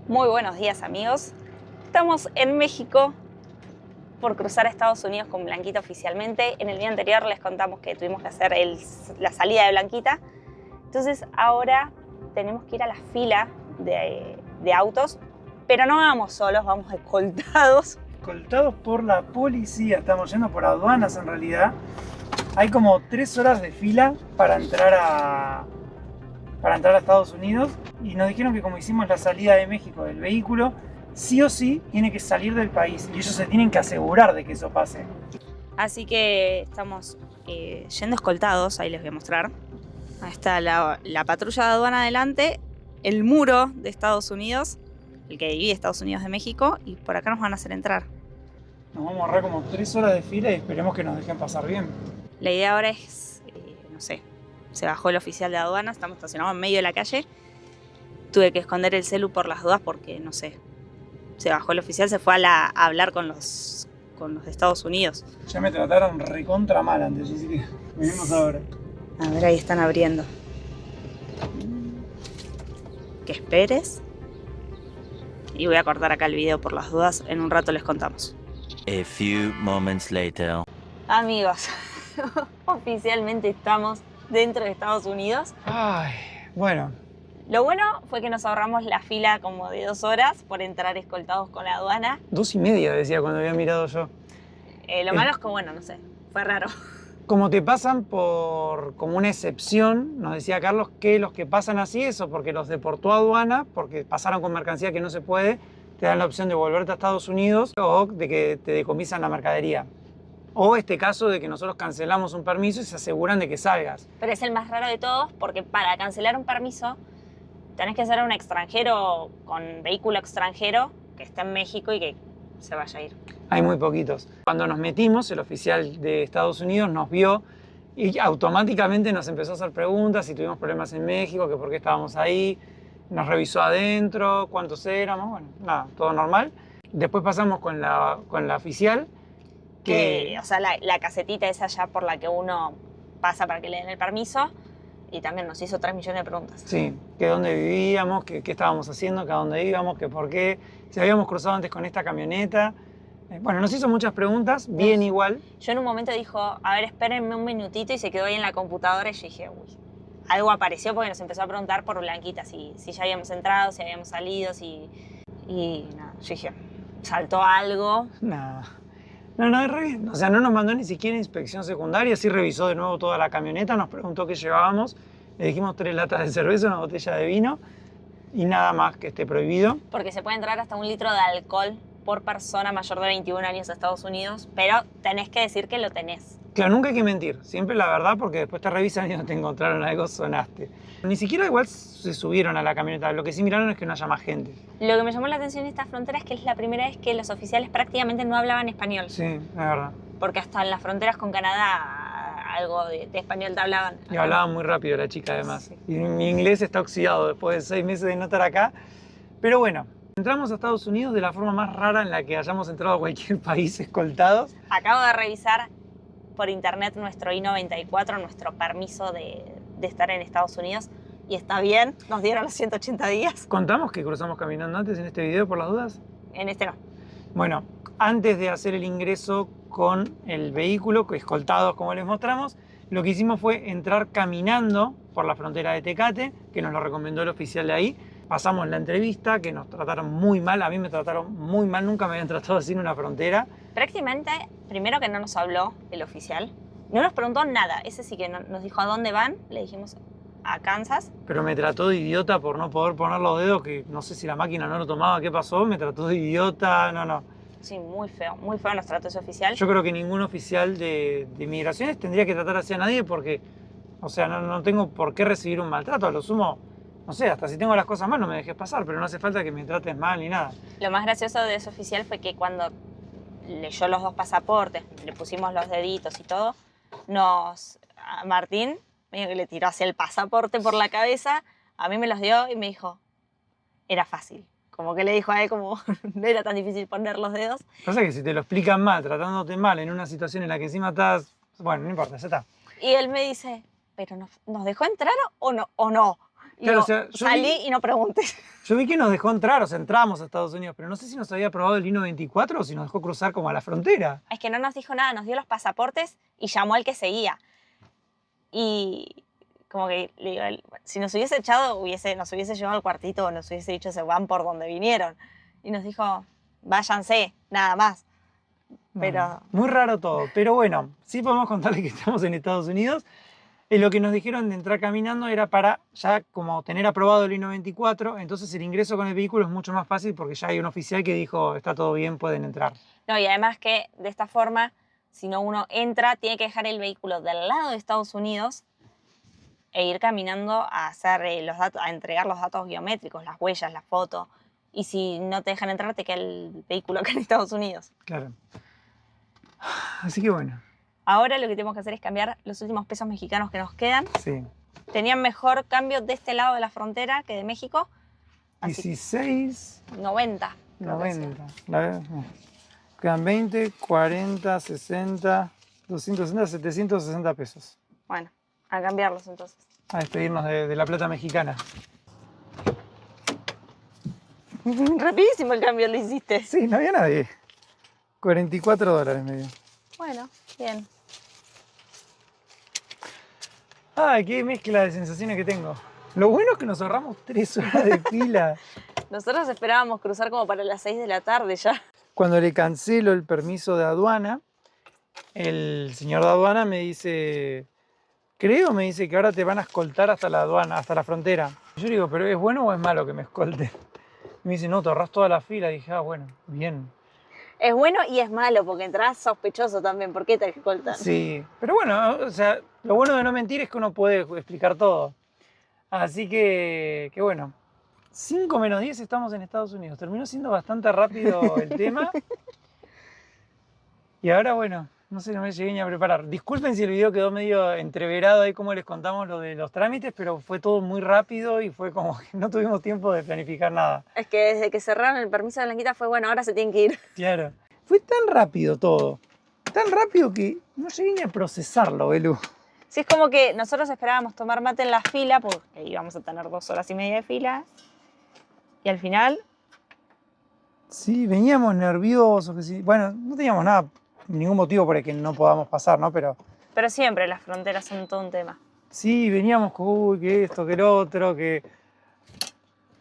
Muy buenos días, amigos. Estamos en México por cruzar a Estados Unidos con Blanquita oficialmente. En el día anterior les contamos que tuvimos que hacer la salida de Blanquita. Entonces ahora tenemos que ir a la fila de autos, pero no vamos solos, vamos escoltados. Escoltados por la policía, estamos yendo por aduanas en realidad. Hay como 3 horas de fila para entrar a Estados Unidos y nos dijeron que como hicimos la salida de México del vehículo, sí o sí tiene que salir del país y ellos se tienen que asegurar de que eso pase. Así que estamos yendo escoltados, ahí les voy a mostrar. Ahí está la patrulla de aduana adelante, el muro de Estados Unidos, el que divide Estados Unidos de México, y por acá nos van a hacer entrar. Nos vamos a ahorrar como 3 horas de fila y esperemos que nos dejen pasar bien. La idea ahora es, no sé, se bajó el oficial de aduana, estamos estacionados en medio de la calle. Tuve que esconder el celu por las dudas porque, no sé, se bajó el oficial, se fue a hablar con los de Estados Unidos. Ya me trataron recontra mal antes, así que venimos ahora. A ver, ahí están abriendo. Que esperes. Y voy a cortar acá el video por las dudas, en un rato les contamos. A few moments later. Amigos, oficialmente estamos dentro de Estados Unidos. Ay, bueno. Lo bueno fue que nos ahorramos la fila como de 2 horas por entrar escoltados con la aduana. 2:30 decía cuando había mirado yo. Lo malo es que, bueno, no sé, fue raro. Como te pasan como una excepción, nos decía Carlos que los que pasan así, eso porque los deportó a aduana, porque pasaron con mercancía que no se puede, te dan la opción de volverte a Estados Unidos o de que te decomisan la mercadería. O este caso de que nosotros cancelamos un permiso y se aseguran de que salgas. Pero es el más raro de todos porque para cancelar un permiso tenés que ser un extranjero con vehículo extranjero que esté en México y que se vaya a ir. Hay muy poquitos. Cuando nos metimos, el oficial de Estados Unidos nos vio y automáticamente nos empezó a hacer preguntas si tuvimos problemas en México, que por qué estábamos ahí, nos revisó adentro, cuántos éramos, bueno, nada, todo normal. Después pasamos con la oficial. O sea, la casetita esa ya por la que uno pasa para que le den el permiso. Y también nos hizo 3 millones de preguntas. Sí, que dónde vivíamos, que qué estábamos haciendo, que a dónde íbamos, que por qué, si habíamos cruzado antes con esta camioneta. Bueno, nos hizo muchas preguntas, bien igual. Yo en un momento dijo, a ver, espérenme un minutito, y se quedó ahí en la computadora y yo dije, uy, algo apareció porque nos empezó a preguntar por Blanquita, si ya habíamos entrado, si habíamos salido, y nada, yo dije, saltó algo. Nada. No, es re bien. O sea, no nos mandó ni siquiera inspección secundaria, sí revisó de nuevo toda la camioneta, nos preguntó qué llevábamos, le dijimos 3 latas de cerveza, una botella de vino y nada más que esté prohibido. Porque se puede entrar hasta 1 litro de alcohol por persona mayor de 21 años a Estados Unidos, pero tenés que decir que lo tenés. Claro, nunca hay que mentir, siempre la verdad, porque después te revisan y no te encontraron algo, sonaste. Ni siquiera igual se subieron a la camioneta, lo que sí miraron es que no haya más gente. Lo que me llamó la atención de esta frontera es que es la primera vez que los oficiales prácticamente no hablaban español. Sí, es verdad. Porque hasta en las fronteras con Canadá algo de español te hablaban. Y hablaba muy rápido la chica además. Sí. Y mi inglés está oxidado después de 6 meses de no estar acá. Pero bueno, entramos a Estados Unidos de la forma más rara en la que hayamos entrado a cualquier país escoltados. Acabo de revisar por internet nuestro I-94, nuestro permiso de estar en Estados Unidos, y está bien, nos dieron los 180 días. ¿Contamos que cruzamos caminando antes en este video por las dudas? En este no. Bueno, antes de hacer el ingreso con el vehículo, escoltados como les mostramos, lo que hicimos fue entrar caminando por la frontera de Tecate, que nos lo recomendó el oficial de ahí. Pasamos la entrevista, que nos trataron muy mal, a mí me trataron muy mal, nunca me habían tratado así en una frontera. Prácticamente, primero que no nos habló el oficial, no nos preguntó nada, ese sí que nos dijo a dónde van, le dijimos a Kansas. Pero me trató de idiota por no poder poner los dedos, que no sé si la máquina no lo tomaba, qué pasó, me trató de idiota, no. Sí, muy feo nos trató ese oficial. Yo creo que ningún oficial de migraciones tendría que tratar así a nadie porque, o sea, no tengo por qué recibir un maltrato, a lo sumo, no sé, hasta si tengo las cosas mal no me dejes pasar, pero no hace falta que me trates mal ni nada. Lo más gracioso de ese oficial fue que cuando leyó los 2 pasaportes, le pusimos los deditos y todo, a Martín medio que le tiró hacia el pasaporte por la cabeza, a mí me los dio y me dijo, era fácil. Como que le dijo a él, como no era tan difícil poner los dedos. Pasa que si te lo explican mal, tratándote mal en una situación en la que encima estás, bueno, no importa, ya está. Y él me dice, ¿pero nos dejó entrar o no? Claro, Digo, o sea, yo salí y no preguntes. Yo vi que nos dejó entrar, o sea, entramos a Estados Unidos, pero no sé si nos había probado el I-94 o si nos dejó cruzar como a la frontera. Es que no nos dijo nada, nos dio los pasaportes y llamó al que seguía. Y como que le digo, si nos hubiese echado, nos hubiese llevado al cuartito o nos hubiese dicho se van por donde vinieron. Y nos dijo, váyanse, nada más. Pero Muy raro todo, pero bueno, sí podemos contarle que estamos en Estados Unidos. Lo que nos dijeron de entrar caminando era para ya como tener aprobado el I-94, entonces el ingreso con el vehículo es mucho más fácil porque ya hay un oficial que dijo, está todo bien, pueden entrar. no, y además que de esta forma, si no uno entra, tiene que dejar el vehículo del lado de Estados Unidos e ir caminando a hacer los datos, a entregar los datos biométricos, las huellas, la foto. Y si no te dejan entrar, te queda el vehículo acá en Estados Unidos. Claro. Así que bueno. Ahora lo que tenemos que hacer es cambiar los últimos pesos mexicanos que nos quedan. Sí. Tenían mejor cambio de este lado de la frontera que de México. Así 16, 90. creo que 90. Quedan 20, 40, 60, 260, 760 pesos. sí. Bueno, a cambiarlos entonces. A despedirnos de la plata mexicana. Rapidísimo el cambio lo hiciste. Sí, no había nadie. $44 me dio. Bueno, bien. Ay, qué mezcla de sensaciones que tengo. Lo bueno es que nos ahorramos 3 horas de fila. Nosotros esperábamos cruzar como para las 6 de la tarde ya. Cuando le cancelo el permiso de aduana, el señor de aduana me dice, me dice que ahora te van a escoltar hasta la aduana, hasta la frontera. Yo le digo, ¿pero es bueno o es malo que me escolten? Y me dice, no, te ahorras toda la fila. Y dije, ah, bueno, bien. Es bueno y es malo porque entras sospechoso también. ¿Por qué te escoltan? Sí, pero bueno, o sea, lo bueno de no mentir es que uno puede explicar todo. Así que bueno, 5 menos 10 estamos en Estados Unidos. Terminó siendo bastante rápido el tema. Y ahora, bueno, no sé, no me llegué ni a preparar. Disculpen si el video quedó medio entreverado ahí como les contamos lo de los trámites, pero fue todo muy rápido y fue como que no tuvimos tiempo de planificar nada. Es que desde que cerraron el permiso de Blanquita fue bueno, ahora se tienen que ir. Claro. Fue tan rápido todo. Tan rápido que no llegué ni a procesarlo, Belu. Sí, es como que nosotros esperábamos tomar mate en la fila porque íbamos a tener 2 horas y media de fila. Y al final, Sí, veníamos nerviosos. Que sí. Bueno, no teníamos nada, ningún motivo por el que no podamos pasar, ¿no? Pero pero siempre las fronteras son todo un tema. sí, veníamos con, uy, que esto, que el otro, que...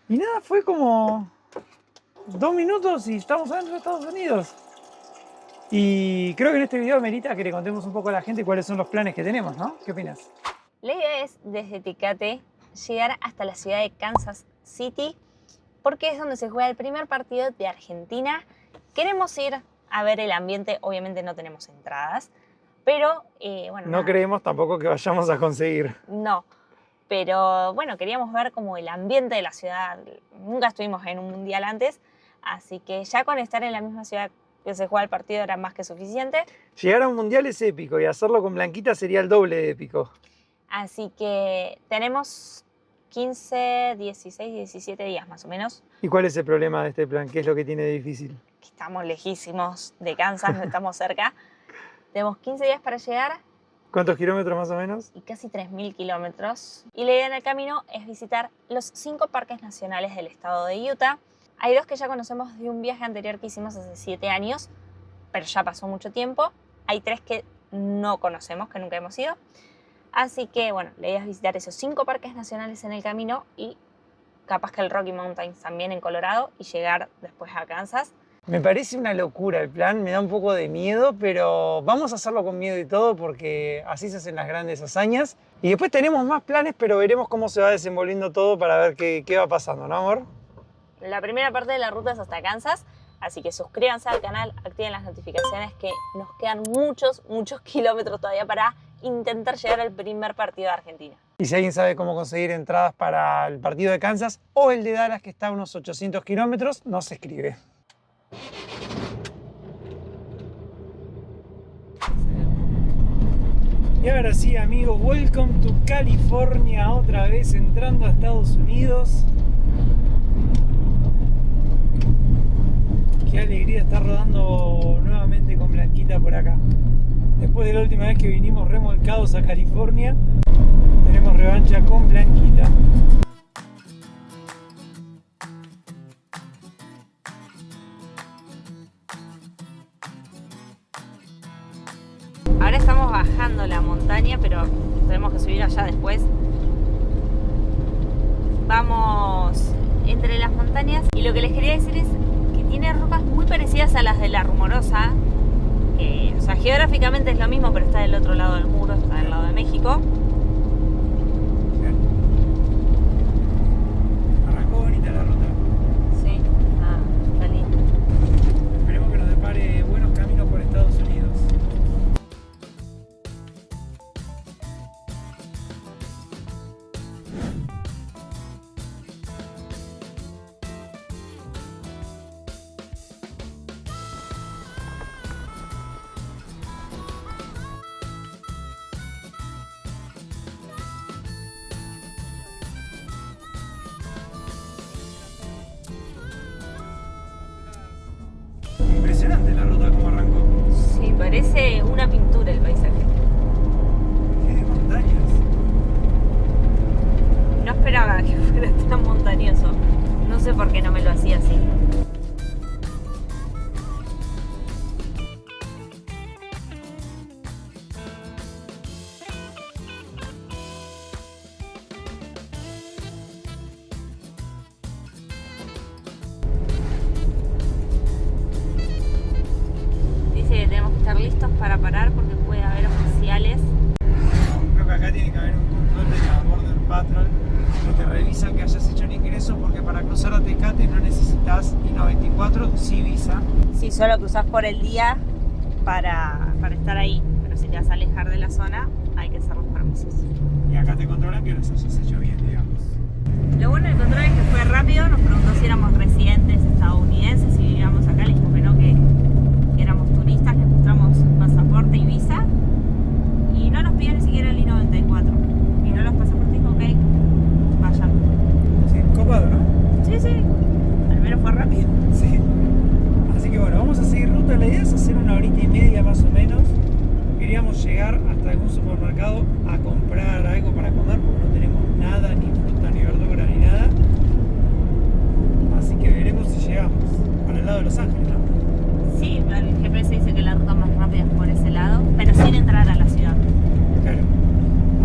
Y nada, fue como 2 minutos y estamos adentro de Estados Unidos. Y creo que en este video merita que le contemos un poco a la gente cuáles son los planes que tenemos, ¿no? ¿Qué opinas? La idea es desde Tecate llegar hasta la ciudad de Kansas City porque es donde se juega el primer partido de Argentina. Queremos ir a ver el ambiente, obviamente no tenemos entradas, pero bueno. No creemos tampoco que vayamos a conseguir. No, pero bueno, queríamos ver como el ambiente de la ciudad. Nunca estuvimos en un mundial antes, así que ya con estar en la misma ciudad que se juega el partido era más que suficiente. Llegar a un mundial es épico y hacerlo con Blanquita sería el doble de épico. Así que tenemos 15, 16, 17 días más o menos. ¿Y cuál es el problema de este plan? ¿Qué es lo que tiene de difícil? Que estamos lejísimos de Kansas, no estamos cerca. Tenemos 15 días para llegar ¿Cuántos kilómetros más o menos? y casi 3.000 kilómetros. Y la idea en el camino es visitar los 5 parques nacionales del estado de Utah. Hay 2 que ya conocemos de un viaje anterior que hicimos hace 7 años, pero ya pasó mucho tiempo. Hay 3 que no conocemos, que nunca hemos ido. Así que, bueno, la idea es visitar esos 5 parques nacionales en el camino y capaz que el Rocky Mountains también en Colorado y llegar después a Kansas. Me parece una locura el plan, me da un poco de miedo, pero vamos a hacerlo con miedo y todo porque así se hacen las grandes hazañas. Y después tenemos más planes, pero veremos cómo se va desenvolviendo todo para ver qué va pasando, ¿no, amor? La primera parte de la ruta es hasta Kansas, así que suscríbanse al canal, activen las notificaciones que nos quedan muchos kilómetros todavía para intentar llegar al primer partido de Argentina. Y si alguien sabe cómo conseguir entradas para el partido de Kansas o el de Dallas, que está a unos 800 kilómetros, nos escribe. Y ahora sí, amigos, welcome to California, otra vez entrando a Estados Unidos. Qué alegría estar rodando nuevamente con Blanquita por acá. Después de la última vez que vinimos remolcados a California, tenemos revancha con Blanquita. bajando la montaña, pero tenemos que subir allá después. Vamos entre las montañas y lo que les quería decir es que tiene rutas muy parecidas a las de la Rumorosa. O sea, geográficamente es lo mismo, pero está del otro lado del muro, está del lado de México. Arrancó bonita la ruta. Sí, está lindo. Esperemos que nos depare buenos caminos por Estados Unidos. Impresionante la ruta como arrancó. Sí, parece una pintura el paisaje. Qué de montañas. No esperaba que fuera tan montañoso. No sé por qué no me lo hacía así. Dice que tenemos que estar listos para parar porque puede haber oficiales. Creo que acá tiene que haber un control de la Border Patrol que te revisa que hayas hecho el ingreso, porque para cruzar a Tecate no necesitas I-94, sí visa. Sí, solo cruzás por el día para estar ahí. Pero si te vas a alejar de la zona, hay que hacer los permisos. Y acá te controlan que los hayas hecho bien, digamos. Lo bueno del control es que fue rápido. Nos preguntó si éramos residentes estadounidenses, si vivíamos acá. Le dijimos que no, que éramos turistas, que mostramos pasaporte y visa. Y no nos pidió ni siquiera el I-94. Miró los pasaportes y dijo, ok, vayan. Sí, copado, ¿no? Sí, sí. Al menos fue rápido. Sí. Así que bueno, vamos a seguir ruta. La idea es hacer 1 horita y media más o menos. Queríamos llegar hasta algún supermercado a comprar algo para comer porque no tenemos nada, ni fruta, ni verdura, ni nada. Así que veremos si llegamos para el lado de Los Ángeles, ¿no? Sí, el GPS dice que la ruta más rápida es por ese lado, pero sin entrar a la ciudad. Claro.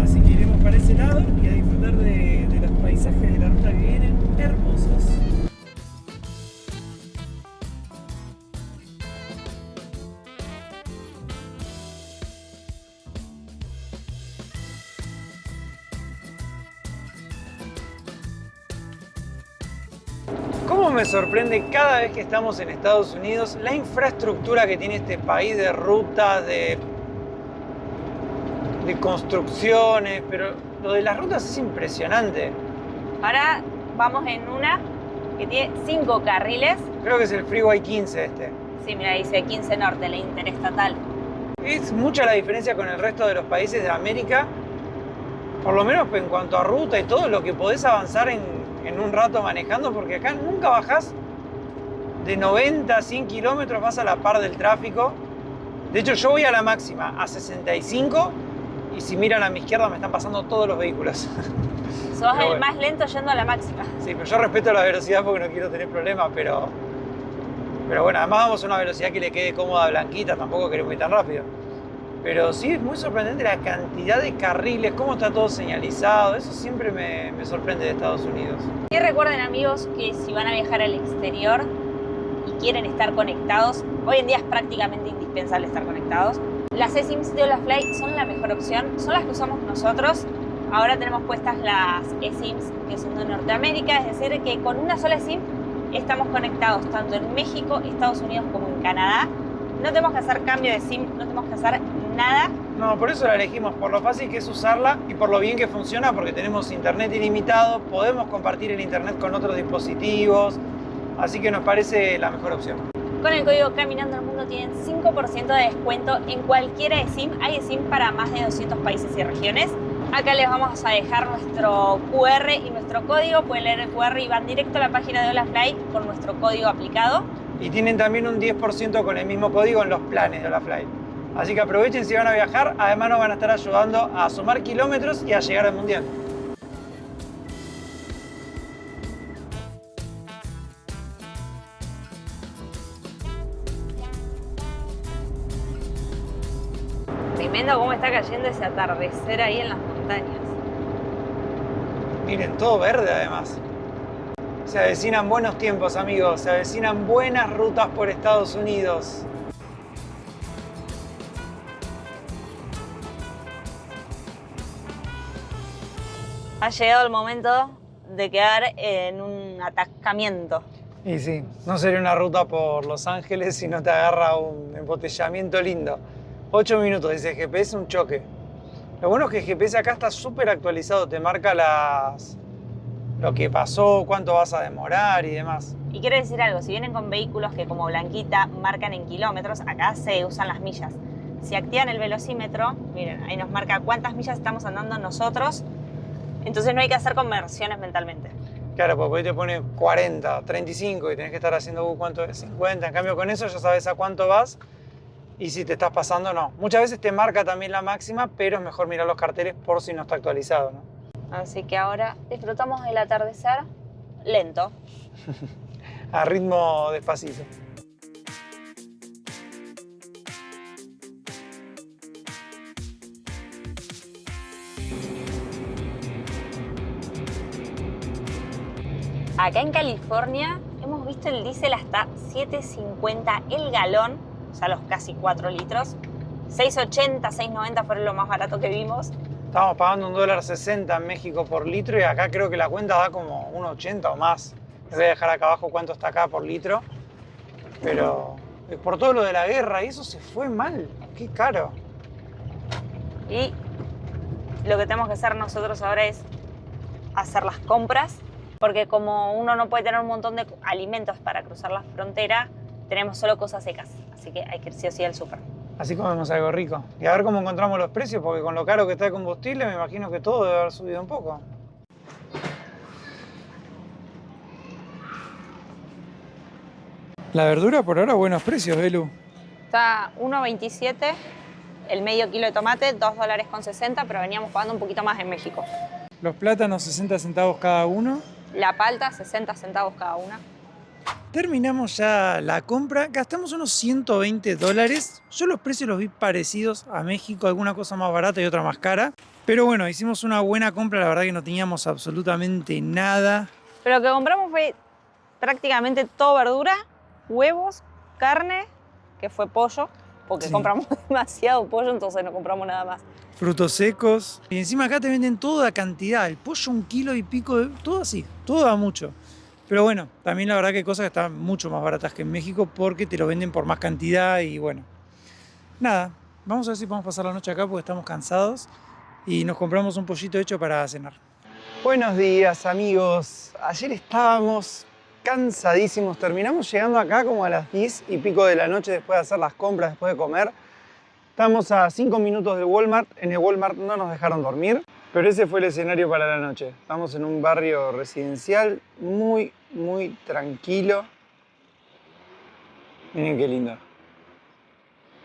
Así que iremos para ese lado y a disfrutar de los paisajes de la ruta que vienen hermosos. ¿Cómo me sorprende cada vez que estamos en Estados Unidos la infraestructura que tiene este país de rutas, de construcciones? Pero lo de las rutas es impresionante. Ahora vamos en una que tiene 5 carriles. Creo que es el Freeway 15 este. Sí, mira, dice 15 Norte, la interestatal. Es mucha la diferencia con el resto de los países de América, por lo menos en cuanto a ruta y todo lo que podés avanzar en un rato manejando, porque acá nunca bajás de 90 a 100 kilómetros, vas a la par del tráfico. De hecho, yo voy a la máxima, a 65, y si miran a mi izquierda me están pasando todos los vehículos. Sos el más lento yendo a la máxima. Sí, pero yo respeto la velocidad porque no quiero tener problemas, pero bueno, además vamos a una velocidad que le quede cómoda a Blanquita, tampoco queremos ir tan rápido. Pero sí, es muy sorprendente la cantidad de carriles, cómo está todo señalizado, eso siempre me sorprende de Estados Unidos. Y recuerden, amigos, que si van a viajar al exterior y quieren estar conectados, hoy en día es prácticamente indispensable estar conectados. Las eSIMs de Olafly son la mejor opción, son las que usamos nosotros. Ahora tenemos puestas las eSIMs que son de Norteamérica, es decir, que con una sola SIM estamos conectados tanto en México, Estados Unidos como en Canadá. No tenemos que hacer cambio de SIM, no tenemos que hacer nada. No, por eso la elegimos, por lo fácil que es usarla y por lo bien que funciona, porque tenemos internet ilimitado, podemos compartir el internet con otros dispositivos, así que nos parece la mejor opción. Con el código Caminando el Mundo tienen 5% de descuento en cualquiera eSIM. Hay eSIM para más de 200 países y regiones. Acá les vamos a dejar nuestro QR y nuestro código. Pueden leer el QR y van directo a la página de Olafly con nuestro código aplicado. Y tienen también un 10% con el mismo código en los planes de Olafly. Así que aprovechen si van a viajar, además nos van a estar ayudando a sumar kilómetros y a llegar al Mundial. Tremendo cómo está cayendo ese atardecer ahí en las montañas. Miren, todo verde además. Se avecinan buenos tiempos, amigos. Se avecinan buenas rutas por Estados Unidos. Ha llegado el momento de quedar en un atascamiento. Y sí, no sería una ruta por Los Ángeles si no te agarra un embotellamiento lindo. 8 minutos, dice GPS, un choque. Lo bueno es que el GPS acá está súper actualizado, te marca lo que pasó, cuánto vas a demorar y demás. Y quiero decir algo, si vienen con vehículos que como Blanquita marcan en kilómetros, acá se usan las millas. Si activan el velocímetro, miren, ahí nos marca cuántas millas estamos andando nosotros, entonces no hay que hacer conversiones mentalmente. Claro, porque hoy te pone 40, 35 y tenés que estar haciendo cuánto es, 50. En cambio con eso ya sabes a cuánto vas y si te estás pasando no. Muchas veces te marca también la máxima, pero es mejor mirar los carteles por si no está actualizado, ¿no? Así que ahora disfrutamos del atardecer lento. A ritmo despacito. Acá en California hemos visto el diésel hasta $7.50 el galón, o sea, los casi 4 litros. $6.80, $6.90 fueron lo más barato que vimos. Estamos pagando $1.60 en México por litro y acá creo que la cuenta da como 1.80 o más. Les voy a dejar acá abajo cuánto está acá por litro. Pero por todo lo de la guerra y eso se fue mal. Qué caro. Y lo que tenemos que hacer nosotros ahora es hacer las compras, porque como uno no puede tener un montón de alimentos para cruzar la frontera, tenemos solo cosas secas. Así que hay que ir sí o sí al súper. Así comemos algo rico. Y a ver cómo encontramos los precios, porque con lo caro que está el combustible me imagino que todo debe haber subido un poco. La verdura por ahora buenos precios, Belu. Está $1.27 el medio kilo de tomate, $2.60, pero veníamos pagando un poquito más en México. Los plátanos 60 centavos cada uno. La palta, 60 centavos cada una. Terminamos ya la compra, gastamos unos $120. Yo los precios los vi parecidos a México, alguna cosa más barata y otra más cara. Pero bueno, hicimos una buena compra, la verdad que no teníamos absolutamente nada. Pero lo que compramos fue prácticamente todo verdura, huevos, carne, que fue pollo, porque Sí. compramos demasiado pollo, entonces no compramos nada más. Frutos secos. Y encima acá te venden toda cantidad, el pollo 1 kilo y pico, todo así, todo da mucho. Pero bueno, también la verdad que hay cosas que están mucho más baratas que en México porque te lo venden por más cantidad y bueno. Nada, vamos a ver si podemos pasar la noche acá porque estamos cansados y nos compramos un pollito hecho para cenar. Buenos días, amigos. Ayer estábamos cansadísimos, terminamos llegando acá como a las 10 y pico de la noche después de hacer las compras, después de comer. Estamos a 5 minutos del Walmart, en el Walmart no nos dejaron dormir, pero ese fue el escenario para la noche. Estamos en un barrio residencial muy tranquilo. Miren qué lindo.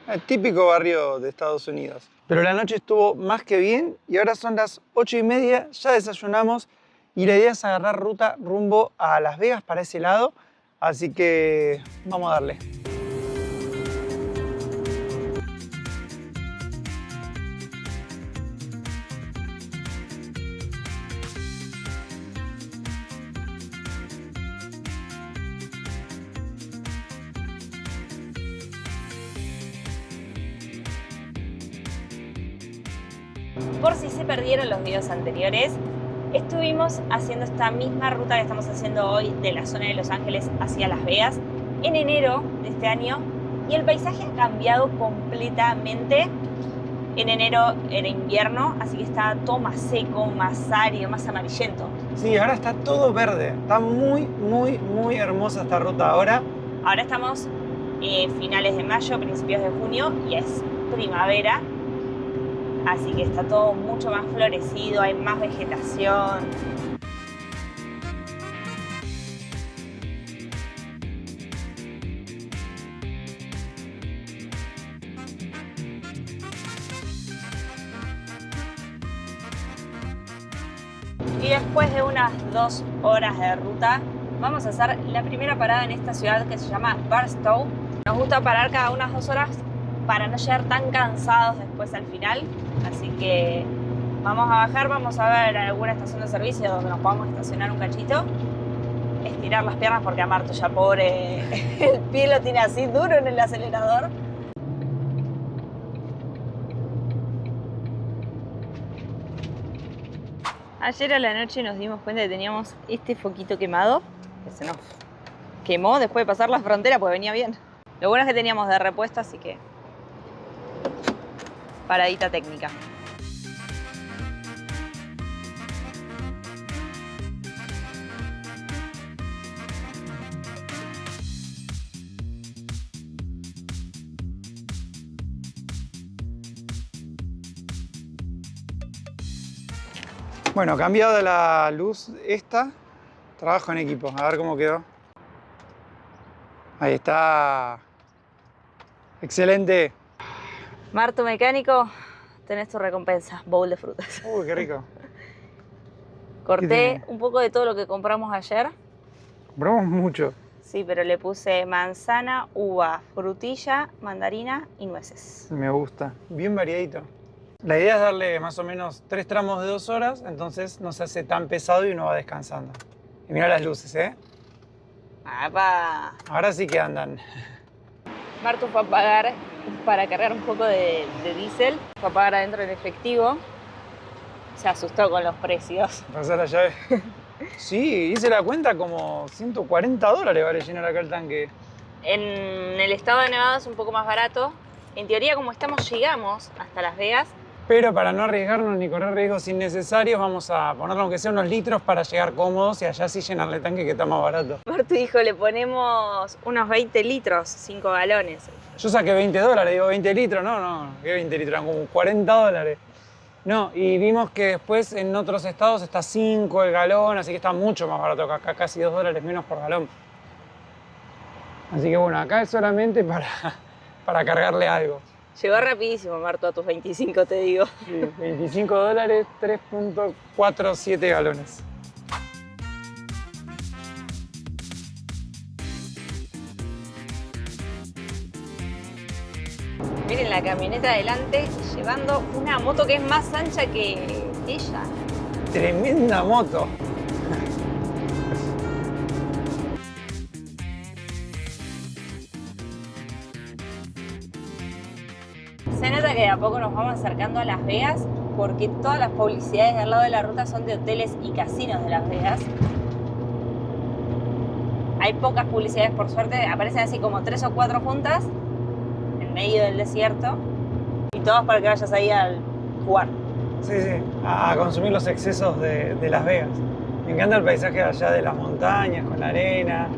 El típico barrio de Estados Unidos. Pero la noche estuvo más que bien y ahora son las 8:30, ya desayunamos y la idea es agarrar ruta rumbo a Las Vegas para ese lado, así que vamos a darle. Por si se perdieron los videos anteriores, estuvimos haciendo esta misma ruta que estamos haciendo hoy de la zona de Los Ángeles hacia Las Vegas en enero de este año y el paisaje ha cambiado completamente. En enero era invierno, así que está todo más seco, más árido, más amarillento. Sí, ahora está todo verde. Está muy hermosa esta ruta ahora. Ahora estamos finales de mayo, principios de junio y es primavera. Así que está todo mucho más florecido, hay más vegetación. Y después de unas 2 horas de ruta, vamos a hacer la primera parada en esta ciudad que se llama Barstow. Nos gusta parar cada unas 2 horas para no llegar tan cansados después al final. Así que vamos a bajar, vamos a ver alguna estación de servicio donde nos podamos estacionar un cachito, estirar las piernas porque a Marto ya pobre el pie lo tiene así duro en el acelerador. Ayer a la noche nos dimos cuenta que teníamos este foquito quemado, que se nos quemó después de pasar la frontera porque venía bien. Lo bueno es que teníamos de repuesto, así que paradita técnica. Bueno, cambiado de la luz esta, trabajo en equipo. A ver cómo quedó. Ahí está. Excelente. Marto mecánico, tenés tu recompensa, bowl de frutas. Uy, qué rico. Corté un poco de todo lo que compramos ayer. Compramos mucho. Sí, pero le puse manzana, uva, frutilla, mandarina y nueces. Me gusta. Bien variadito. La idea es darle más o menos 3 tramos de 2 horas, entonces no se hace tan pesado y uno va descansando. Y mira las luces, ¿eh? ¡Apa! Ahora sí que andan. Marto fue a pagar para cargar un poco de diésel. Fue a pagar adentro en efectivo. Se asustó con los precios. Pasar la llave. Sí, hice la cuenta, como $140 vale llenar acá el tanque. En el estado de Nevada es un poco más barato. En teoría, como estamos, llegamos hasta Las Vegas. Pero para no arriesgarnos ni correr riesgos innecesarios, vamos a ponerle aunque sea unos litros para llegar cómodos y allá sí llenarle el tanque que está más barato. Marto dijo, le ponemos unos 20 litros, 5 galones. Yo saqué $20, digo 20 litros, no, ¿qué 20 litros? Eran como $40. No, y vimos que después en otros estados está 5 el galón, así que está mucho más barato que acá, casi $2 menos por galón. Así que bueno, acá es solamente para cargarle algo. Llegó rapidísimo, Marto, a tus 25, te digo. Sí, $25, 3.47 galones. Miren la camioneta adelante llevando una moto que es más ancha que ella. Tremenda moto. Se nota que de a poco nos vamos acercando a Las Vegas porque todas las publicidades del lado de la ruta son de hoteles y casinos de Las Vegas. Hay pocas publicidades, por suerte, aparecen así como 3 o 4 juntas en medio del desierto y todas para que vayas ahí a jugar. Sí, a consumir los excesos de Las Vegas. Me encanta el paisaje de allá de las montañas, con la arena,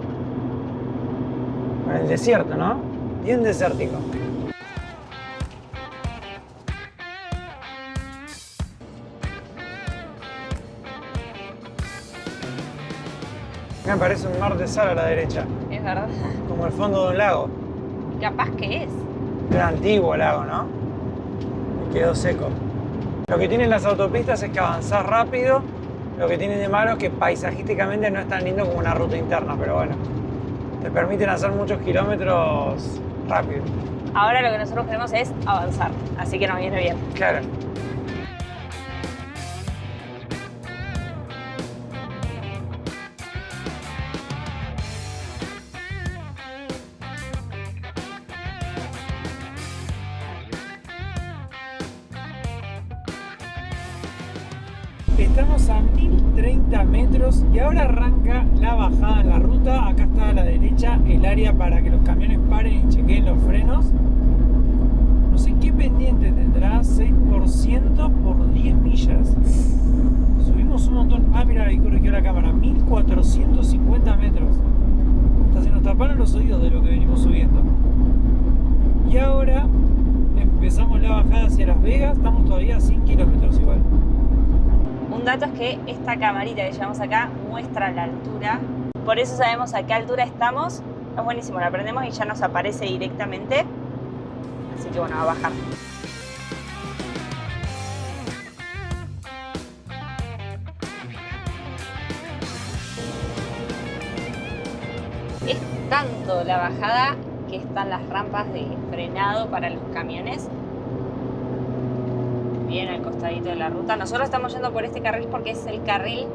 con el desierto, ¿no? Bien desértico. Me parece un mar de sal a la derecha, Es verdad. como el fondo de un lago. Capaz que es. Era antiguo lago, ¿no? Y quedó seco. Lo que tienen las autopistas es que avanzás rápido. Lo que tienen de malo es que paisajísticamente no es tan lindo como una ruta interna, pero bueno, te permiten hacer muchos kilómetros rápido. Ahora lo que nosotros queremos es avanzar, así que nos viene bien. Claro. Estamos a 1030 metros y ahora arranca la bajada en la ruta. Acá está a la derecha el área para que los camiones paren y chequeen los frenos. No sé qué pendiente tendrá, 6% por 10 millas. Subimos un montón. Ah, mira, ahí corrigió la cámara, 1450 metros. Hasta se nos taparon los oídos de lo que venimos subiendo. Y ahora empezamos la bajada hacia Las Vegas. Estamos todavía a 100 kilómetros igual. Un dato es que esta camarita que llevamos acá muestra la altura. Por eso sabemos a qué altura estamos. Es buenísimo, la prendemos y ya nos aparece directamente. Así que bueno, a bajar. Es tanto la bajada que están las rampas de frenado para los camiones. Bien al costadito de la ruta. Nosotros estamos yendo por este carril porque es el carril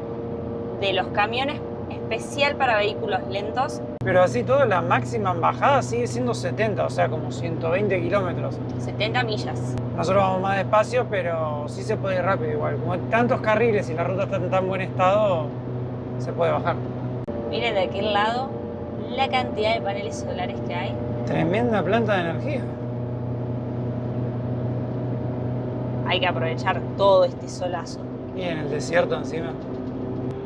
de los camiones especial para vehículos lentos. Pero así todo, la máxima bajada sigue siendo 70, o sea, como 120 kilómetros. 70 millas. Nosotros vamos más despacio, pero sí se puede ir rápido igual. Como hay tantos carriles y la ruta está en tan buen estado, se puede bajar. Miren de aquel lado la cantidad de paneles solares que hay. Tremenda planta de energía. Hay que aprovechar todo este solazo. Y en el desierto encima.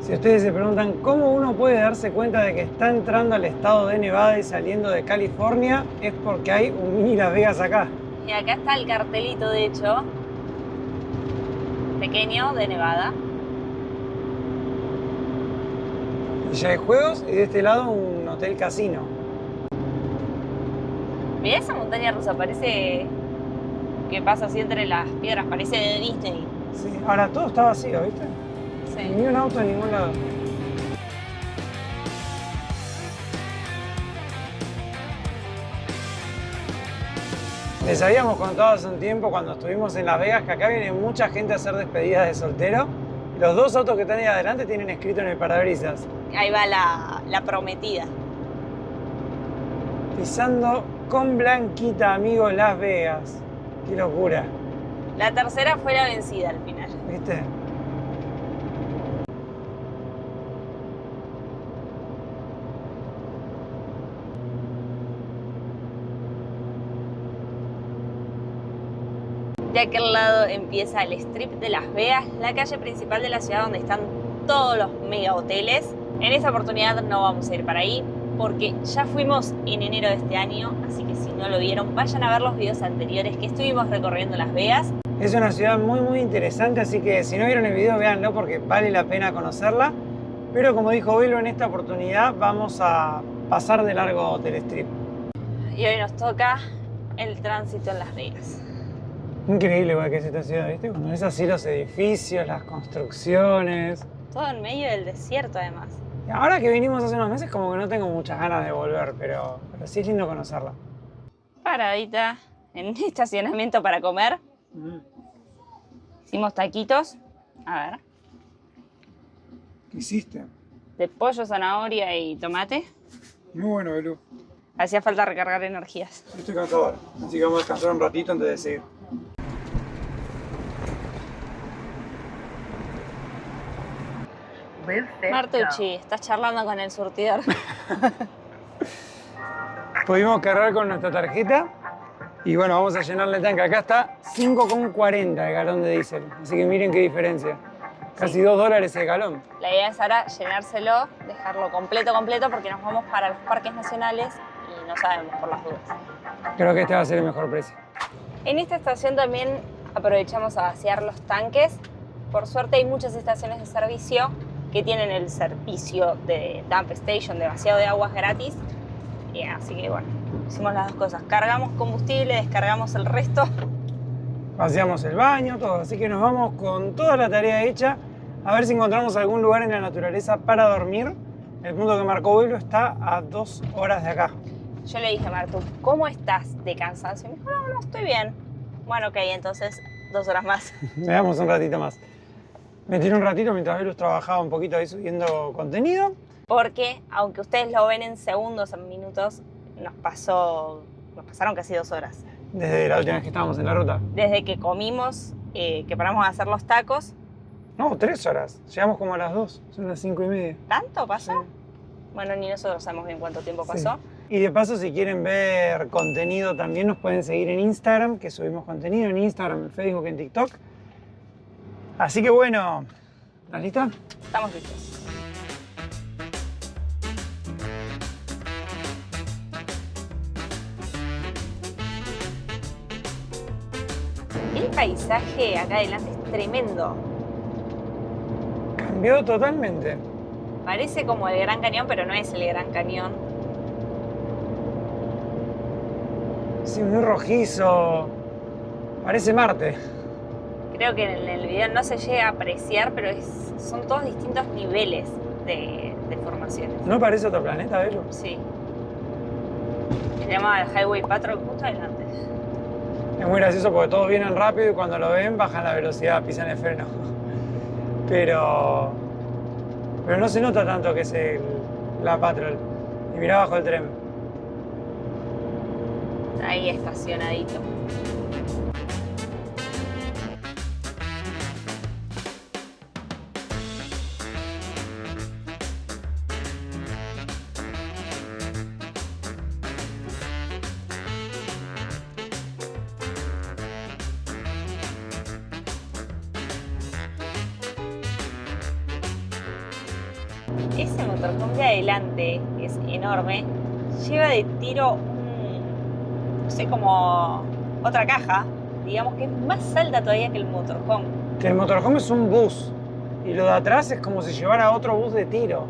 Si ustedes se preguntan cómo uno puede darse cuenta de que está entrando al estado de Nevada y saliendo de California, es porque hay un mini Las Vegas acá. Y acá está el cartelito, de hecho, pequeño, de Nevada. Y ya hay juegos y de este lado un hotel casino. Mirá esa montaña rusa, parece que pasa así entre las piedras, parece de Disney. Sí, ahora todo está vacío, ¿viste? Sí. Ni un auto en ningún lado. Les habíamos contado hace un tiempo cuando estuvimos en Las Vegas que acá viene mucha gente a hacer despedidas de soltero. Los dos autos que están ahí adelante tienen escrito en el parabrisas: Ahí va la prometida. pisando con Blanquita, amigo, Las Vegas. Qué locura, La tercera fue la vencida al final. ¿viste? De aquel lado empieza el Strip de Las Vegas, la calle principal de la ciudad donde están todos los mega hoteles. En esta oportunidad no vamos a ir para ahí porque ya fuimos en enero de este año, así que si no lo vieron, vayan a ver los videos anteriores que estuvimos recorriendo Las Vegas. Es una ciudad muy interesante, así que si no vieron el video, véanlo porque vale la pena conocerla. Pero como dijo Belo, en esta oportunidad vamos a pasar de largo Hotel Strip. Y hoy nos toca el tránsito en Las Vegas. Increíble igual que es esta ciudad, ¿viste? Cuando ves así los edificios, las construcciones. Todo en medio del desierto además. Y ahora que vinimos hace unos meses como que no tengo muchas ganas de volver, pero sí es lindo conocerla. Paradita en un estacionamiento para comer. Hicimos taquitos. A ver. ¿Qué hiciste? De pollo, zanahoria y tomate. Muy bueno, Belu. Hacía falta recargar energías. Estoy cansado ahora, así que vamos a descansar un ratito antes de seguir. Martucci, estás charlando con el surtidor. Pudimos cargar con nuestra tarjeta y bueno, vamos a llenarle el tanque. Acá está 5,40 el galón de diésel, así que miren qué diferencia. Casi $2 el galón. La idea es ahora llenárselo, dejarlo completo porque nos vamos para los parques nacionales y no sabemos por las dudas. Creo que este va a ser el mejor precio. En esta estación también aprovechamos a vaciar los tanques. Por suerte hay muchas estaciones de servicio que tienen el servicio de dump station, de vaciado de aguas gratis. Así que bueno, hicimos las dos cosas. Cargamos combustible, descargamos el resto. Vaciamos el baño, todo. Así que nos vamos con toda la tarea hecha a ver si encontramos algún lugar en la naturaleza para dormir. El punto que marcó Belo está a 2 horas de acá. Yo le dije a Martu, ¿cómo estás de cansancio? Y me dijo, no, estoy bien. Bueno, ok, entonces 2 horas más. Veamos un ratito más. Me tiré un ratito mientras Belu trabajaba un poquito ahí subiendo contenido. Porque, aunque ustedes lo ven en segundos, en minutos, nos pasaron casi 2 horas. Desde la última vez que estábamos en la ruta. Desde que comimos, que paramos a hacer los tacos. No, 3 horas. Llegamos como a las 2. Son las 5:30. ¿Tanto pasó? Sí. Bueno, ni nosotros sabemos bien cuánto tiempo pasó. Sí. Y de paso, si quieren ver contenido, también nos pueden seguir en Instagram, que subimos contenido en Instagram, en Facebook, en TikTok. Así que bueno, ¿estás lista? Estamos listos. El paisaje acá adelante es tremendo. Cambió totalmente. Parece como el Gran Cañón, pero no es el Gran Cañón. Sí, muy rojizo. Parece Marte. Creo que en el video no se llega a apreciar, pero son todos distintos niveles de formaciones. ¿No parece otro planeta, Belu? Sí. Tenemos al Highway Patrol justo adelante. Es muy gracioso porque todos vienen rápido y cuando lo ven bajan la velocidad, pisan el freno. Pero no se nota tanto que es la Patrol. Y mirá abajo el tren. Ahí estacionadito. Ese motorhome de adelante, que es enorme, lleva de tiro no sé, como otra caja, digamos que es más alta todavía que el motorhome. Que el motorhome es un bus y lo de atrás es como si llevara otro bus de tiro.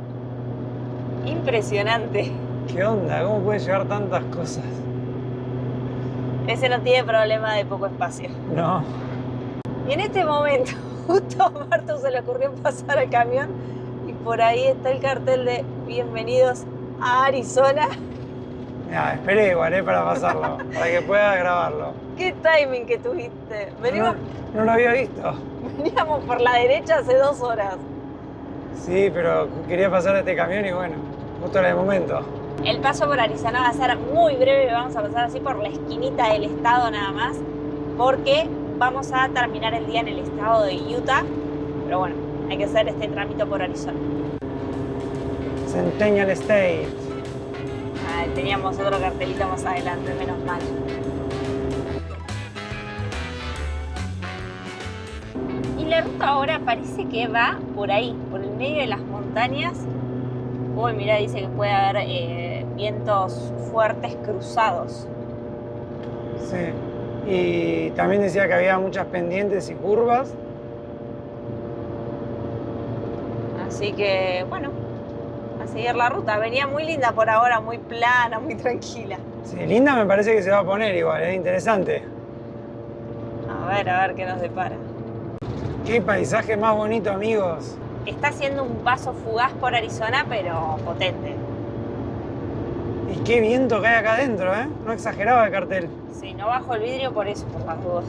Impresionante. ¿Qué onda? ¿Cómo pueden llevar tantas cosas? Ese no tiene problema de poco espacio. No. Y en este momento, justo a Marto se le ocurrió pasar al camión y por ahí está el cartel de Bienvenidos a Arizona. Mira, esperé igual, para pasarlo, para que pueda grabarlo. ¿Qué timing que tuviste? No lo había visto. Veníamos por la derecha hace 2 horas. Sí, pero quería pasar este camión y bueno, justo era el momento. El paso por Arizona va a ser muy breve, vamos a pasar así por la esquinita del estado nada más, porque vamos a terminar el día en el estado de Utah, pero bueno, hay que hacer este trámite por Arizona. Centennial State. Teníamos otro cartelito más adelante, menos mal. Y la ruta ahora parece que va por ahí, por el medio de las montañas. Uy, mira, dice que puede haber vientos fuertes cruzados. Sí. Y también decía que había muchas pendientes y curvas. Así que, bueno, a seguir la ruta. Venía muy linda por ahora, muy plana, muy tranquila. Sí, linda me parece que se va a poner igual, es interesante. A ver qué nos depara. Qué paisaje más bonito, amigos. Está haciendo un paso fugaz por Arizona, pero potente. Y qué viento que hay acá adentro, ¿eh? No exageraba el cartel. Sí, no bajo el vidrio por eso, por las dudas.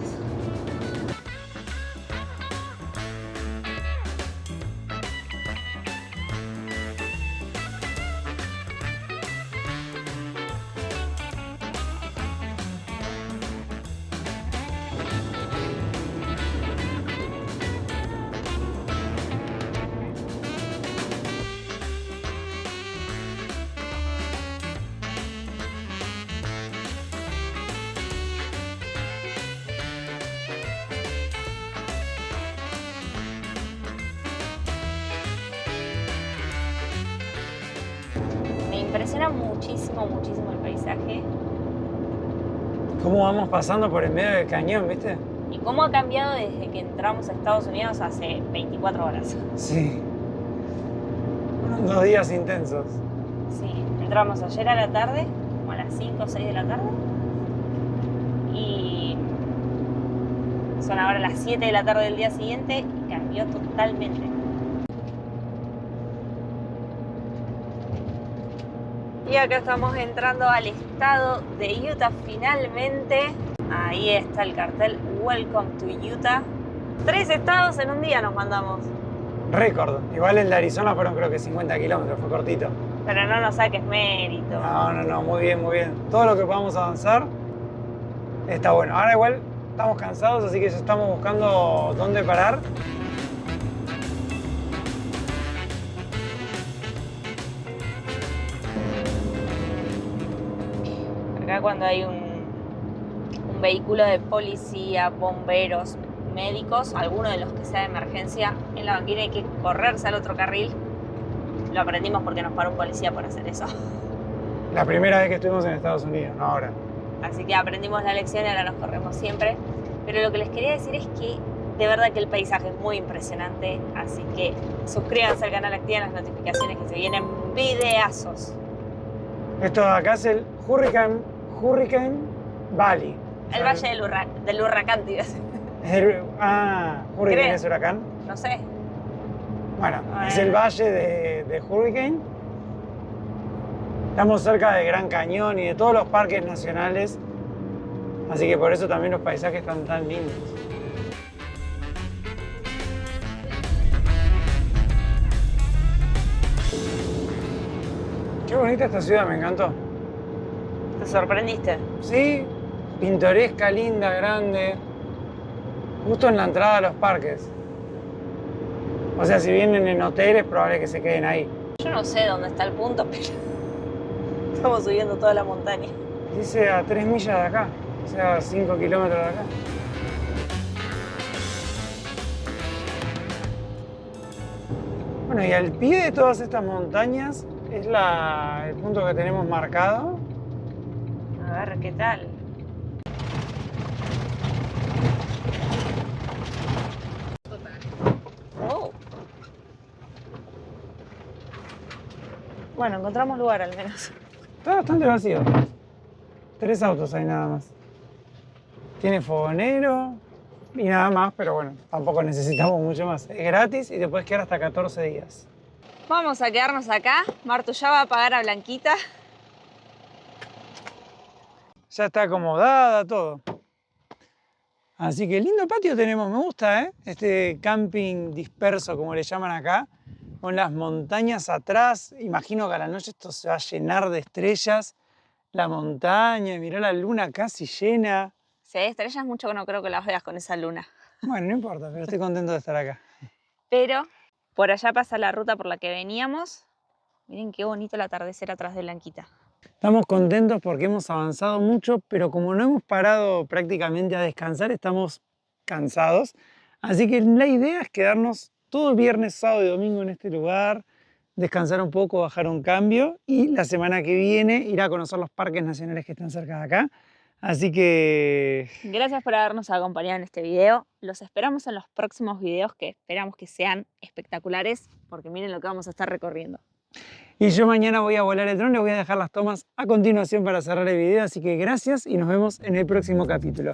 Me impresiona muchísimo, muchísimo el paisaje Cómo vamos pasando por el medio del cañón, ¿viste? y cómo ha cambiado desde que entramos a Estados Unidos hace 24 horas. Sí. Fueron 2 días intensos. Sí, entramos ayer a la tarde, como a las 5 o 6 de la tarde, y son ahora las 7 de la tarde del día siguiente y cambió totalmente. Y acá estamos entrando al estado de Utah finalmente. Ahí está el cartel Welcome to Utah. 3 estados en un día nos mandamos. Récord. Igual el de Arizona fueron creo que 50 kilómetros, fue cortito. Pero no nos saques mérito. No, muy bien, muy bien. Todo lo que podamos avanzar está bueno. Ahora igual estamos cansados, así que ya estamos buscando dónde parar. Acá cuando hay un vehículo de policía, bomberos, médicos, alguno de los que sea de emergencia, en la banquina hay que correrse al otro carril. Lo aprendimos porque nos paró un policía por hacer eso. La primera vez que estuvimos en Estados Unidos, no ahora. Así que aprendimos la lección y ahora nos corremos siempre. Pero lo que les quería decir es que de verdad que el paisaje es muy impresionante. Así que suscríbanse al canal, activen las notificaciones que se vienen videazos. Esto de acá es el Hurricane Valley. El valle del huracán, te iba a decir. Hurricane ¿Crees? es huracán. No sé. Bueno, es el valle de Hurricane. Estamos cerca de Gran Cañón y de todos los parques nacionales, así que por eso también los paisajes están tan lindos. Qué bonita esta ciudad, me encantó. ¿Te sorprendiste? Sí, pintoresca, linda, grande. Justo en la entrada a los parques. O sea, si vienen en hoteles, probable que se queden ahí. Yo no sé dónde está el punto, pero estamos subiendo toda la montaña. Dice a 3 millas de acá, o sea, a 5 kilómetros de acá. Bueno, y al pie de todas estas montañas es el punto que tenemos marcado. A ver, ¿qué tal? Oh. Bueno, encontramos lugar al menos. Está bastante vacío. 3 autos hay nada más. Tiene fogonero y nada más, pero bueno, tampoco necesitamos mucho más. Es gratis y te puedes quedar hasta 14 días. Vamos a quedarnos acá. Martu ya va a pagar a Blanquita. Ya está acomodada, todo. Así que lindo patio tenemos, me gusta, ¿eh? Este camping disperso, como le llaman acá, con las montañas atrás. Imagino que a la noche esto se va a llenar de estrellas. La montaña, mirá la luna casi llena. Si hay estrellas, mucho que no creo que las veas con esa luna. Bueno, no importa, pero estoy contento de estar acá. Pero por allá pasa la ruta por la que veníamos. Miren qué bonito el atardecer atrás de Blanquita. Estamos contentos porque hemos avanzado mucho, pero como no hemos parado prácticamente a descansar, estamos cansados. Así que la idea es quedarnos todo viernes, sábado y domingo en este lugar, descansar un poco, bajar un cambio y la semana que viene ir a conocer los parques nacionales que están cerca de acá. Así que... Gracias por habernos acompañado en este video. Los esperamos en los próximos videos que esperamos que sean espectaculares porque miren lo que vamos a estar recorriendo. Y yo mañana voy a volar el dron, les voy a dejar las tomas a continuación para cerrar el video, así que gracias y nos vemos en el próximo capítulo.